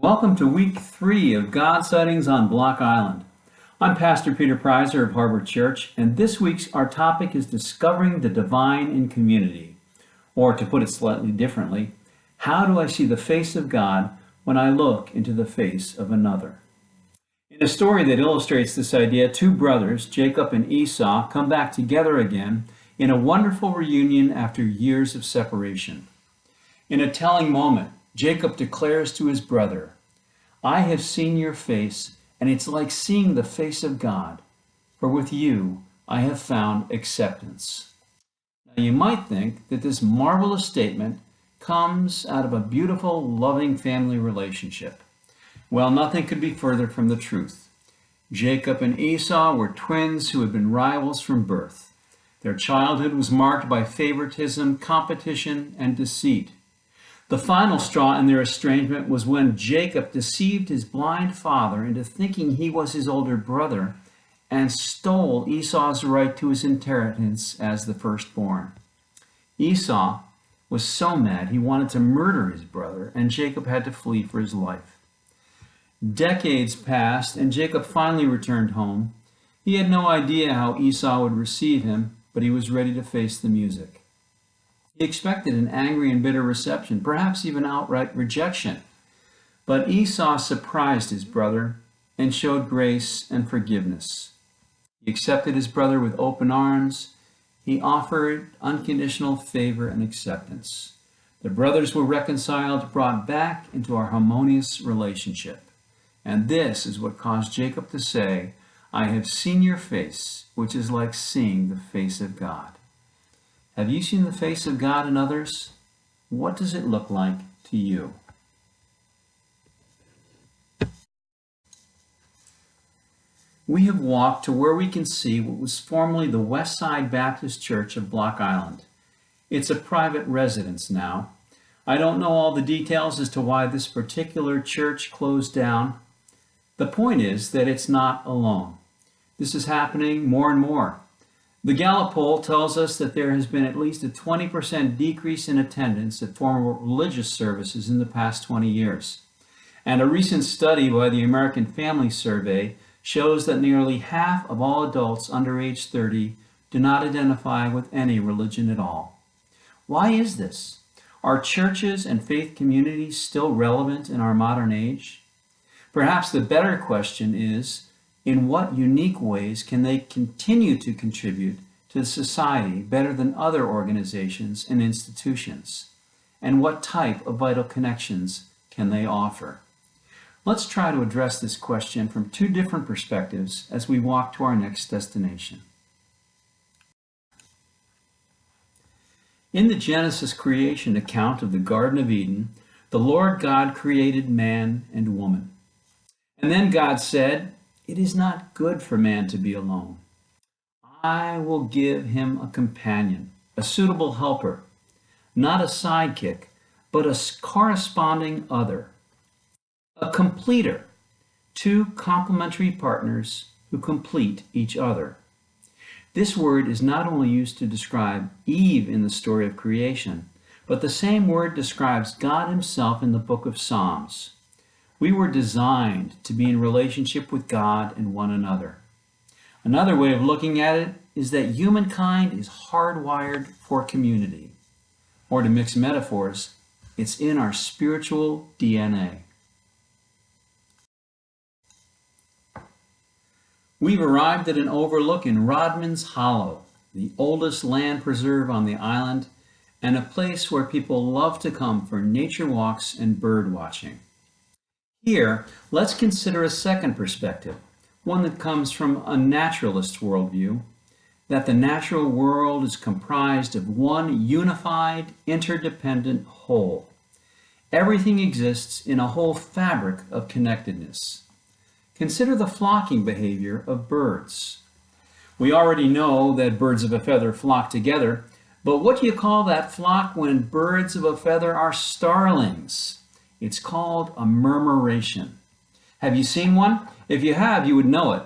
Welcome to week 3 of God Sightings on Block Island. I'm Pastor Peter Preiser of Harbor Church, and this week's our topic is discovering the divine in community. Or to put it slightly differently, how do I see the face of God when I look into the face of another? In a story that illustrates this idea, two brothers, Jacob and Esau, come back together again in a wonderful reunion after years of separation. In a telling moment, Jacob declares to his brother, "I have seen your face, and it's like seeing the face of God, for with you I have found acceptance." Now you might think that this marvelous statement comes out of a beautiful, loving family relationship. Well, nothing could be further from the truth. Jacob and Esau were twins who had been rivals from birth. Their childhood was marked by favoritism, competition, and deceit. The final straw in their estrangement was when Jacob deceived his blind father into thinking he was his older brother and stole Esau's right to his inheritance as the firstborn. Esau was so mad he wanted to murder his brother, and Jacob had to flee for his life. Decades passed, and Jacob finally returned home. He had no idea how Esau would receive him, but he was ready to face the music. He expected an angry and bitter reception, perhaps even outright rejection. But Esau surprised his brother and showed grace and forgiveness. He accepted his brother with open arms. He offered unconditional favor and acceptance. The brothers were reconciled, brought back into our harmonious relationship. And this is what caused Jacob to say, "I have seen your face, which is like seeing the face of God." Have you seen the face of God in others? What does it look like to you? We have walked to where we can see what was formerly the Westside Baptist Church of Block Island. It's a private residence now. I don't know all the details as to why this particular church closed down. The point is that it's not alone. This is happening more and more. The Gallup poll tells us that there has been at least a 20% decrease in attendance at formal religious services in the past 20 years. And a recent study by the American Family Survey shows that nearly half of all adults under age 30 do not identify with any religion at all. Why is this? Are churches and faith communities still relevant in our modern age? Perhaps the better question is, in what unique ways can they continue to contribute to society better than other organizations and institutions? And what type of vital connections can they offer? Let's try to address this question from two different perspectives as we walk to our next destination. In the Genesis creation account of the Garden of Eden, the Lord God created man and woman. And then God said, "It is not good for man to be alone. I will give him a companion, a suitable helper, not a sidekick, but a corresponding other, a completer, two complementary partners who complete each other." This word is not only used to describe Eve in the story of creation, but the same word describes God himself in the book of Psalms. We were designed to be in relationship with God and one another. Another way of looking at it is that humankind is hardwired for community. Or to mix metaphors, it's in our spiritual DNA. We've arrived at an overlook in Rodmans Hollow, the oldest land preserve on the island, and a place where people love to come for nature walks and bird watching. Here, let's consider a second perspective, one that comes from a naturalist worldview, that the natural world is comprised of one unified, interdependent whole. Everything exists in a whole fabric of connectedness. Consider the flocking behavior of birds. We already know that birds of a feather flock together, but what do you call that flock when birds of a feather are starlings? It's called a murmuration. Have you seen one? If you have, you would know it.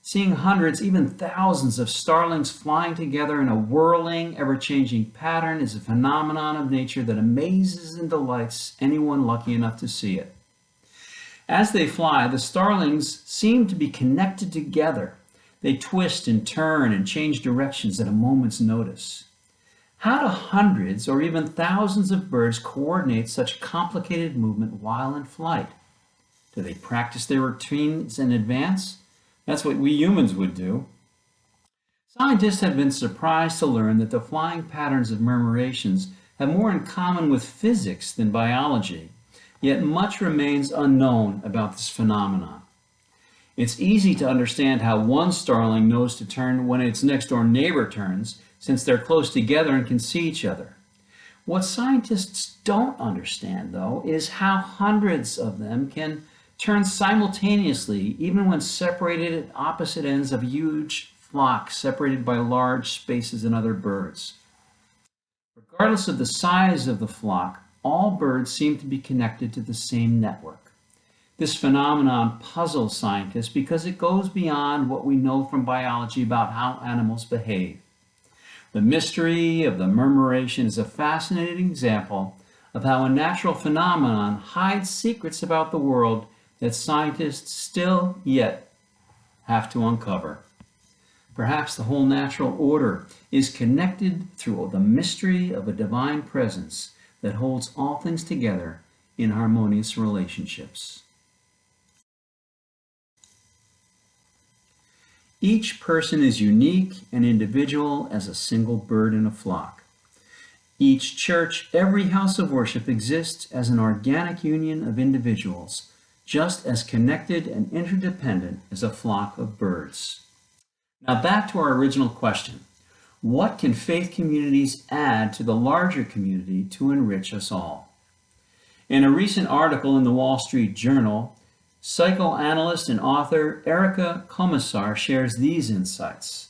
Seeing hundreds, even thousands of starlings flying together in a whirling, ever-changing pattern is a phenomenon of nature that amazes and delights anyone lucky enough to see it. As they fly, the starlings seem to be connected together. They twist and turn and change directions at a moment's notice. How do hundreds or even thousands of birds coordinate such complicated movement while in flight? Do they practice their routines in advance? That's what we humans would do. Scientists have been surprised to learn that the flying patterns of murmurations have more in common with physics than biology, yet much remains unknown about this phenomenon. It's easy to understand how one starling knows to turn when its next-door neighbor turns, since they're close together and can see each other. What scientists don't understand, though, is how hundreds of them can turn simultaneously, even when separated at opposite ends of a huge flock separated by large spaces and other birds. Regardless of the size of the flock, all birds seem to be connected to the same network. This phenomenon puzzles scientists because it goes beyond what we know from biology about how animals behave. The mystery of the murmuration is a fascinating example of how a natural phenomenon hides secrets about the world that scientists still yet have to uncover. Perhaps the whole natural order is connected through the mystery of a divine presence that holds all things together in harmonious relationships. Each person is unique and individual as a single bird in a flock. Each church, every house of worship exists as an organic union of individuals, just as connected and interdependent as a flock of birds. Now back to our original question. What can faith communities add to the larger community to enrich us all? In a recent article in the Wall Street Journal, psychoanalyst and author Erica Komisar shares these insights.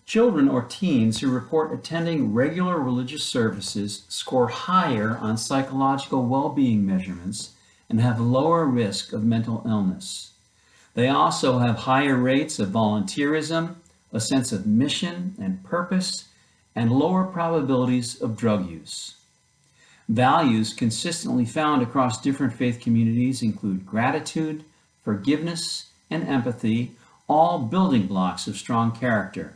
Children or teens who report attending regular religious services score higher on psychological well-being measurements and have lower risk of mental illness. They also have higher rates of volunteerism, a sense of mission and purpose, and lower probabilities of drug use. Values consistently found across different faith communities include gratitude, forgiveness, and empathy, all building blocks of strong character.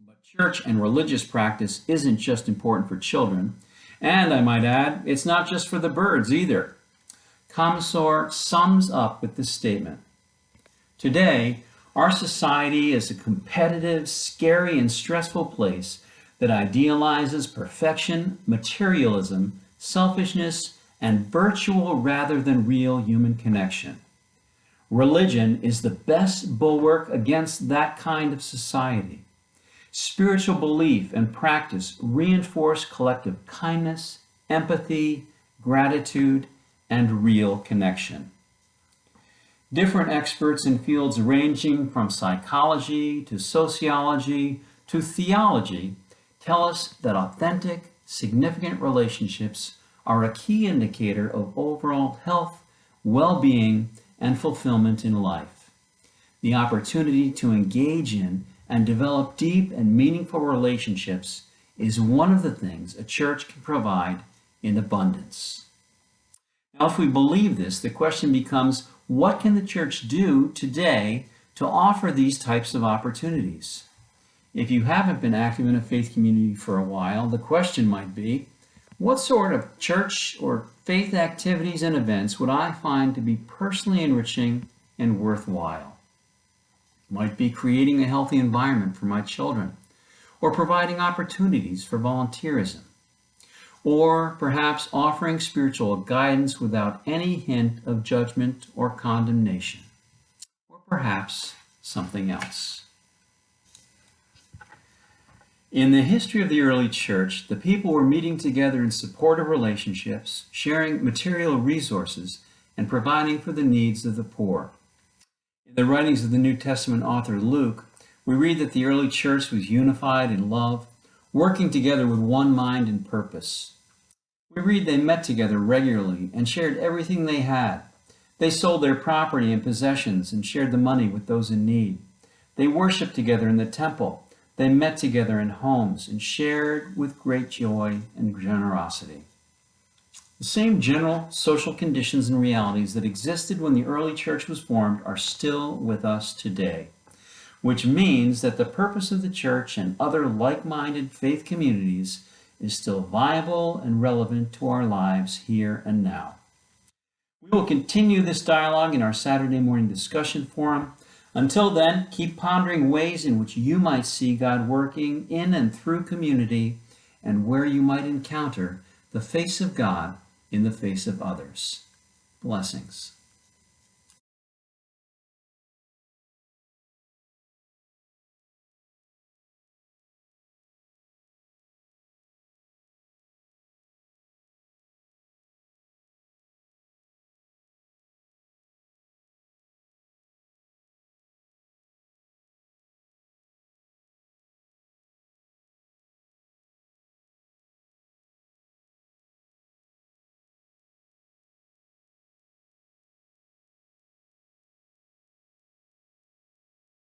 But church and religious practice isn't just important for children, and I might add, it's not just for the birds either. Komisar sums up with this statement. Today, our society is a competitive, scary, and stressful place that idealizes perfection, materialism, selfishness, and virtual rather than real human connection. Religion is the best bulwark against that kind of society. Spiritual belief and practice reinforce collective kindness, empathy, gratitude, and real connection. Different experts in fields ranging from psychology to sociology to theology tell us that authentic, significant relationships are a key indicator of overall health, well-being, and fulfillment in life. The opportunity to engage in and develop deep and meaningful relationships is one of the things a church can provide in abundance. Now, if we believe this, the question becomes, what can the church do today to offer these types of opportunities? If you haven't been active in a faith community for a while, the question might be, what sort of church or faith activities and events would I find to be personally enriching and worthwhile? It might be creating a healthy environment for my children, or providing opportunities for volunteerism, or perhaps offering spiritual guidance without any hint of judgment or condemnation, or perhaps something else. In the history of the early church, the people were meeting together in supportive relationships, sharing material resources, and providing for the needs of the poor. In the writings of the New Testament author Luke, we read that the early church was unified in love, working together with one mind and purpose. We read they met together regularly and shared everything they had. They sold their property and possessions and shared the money with those in need. They worshiped together in the temple. They met together in homes and shared with great joy and generosity. The same general social conditions and realities that existed when the early church was formed are still with us today, which means that the purpose of the church and other like-minded faith communities is still viable and relevant to our lives here and now. We will continue this dialogue in our Saturday morning discussion forum. Until then, keep pondering ways in which you might see God working in and through community and where you might encounter the face of God in the face of others. Blessings.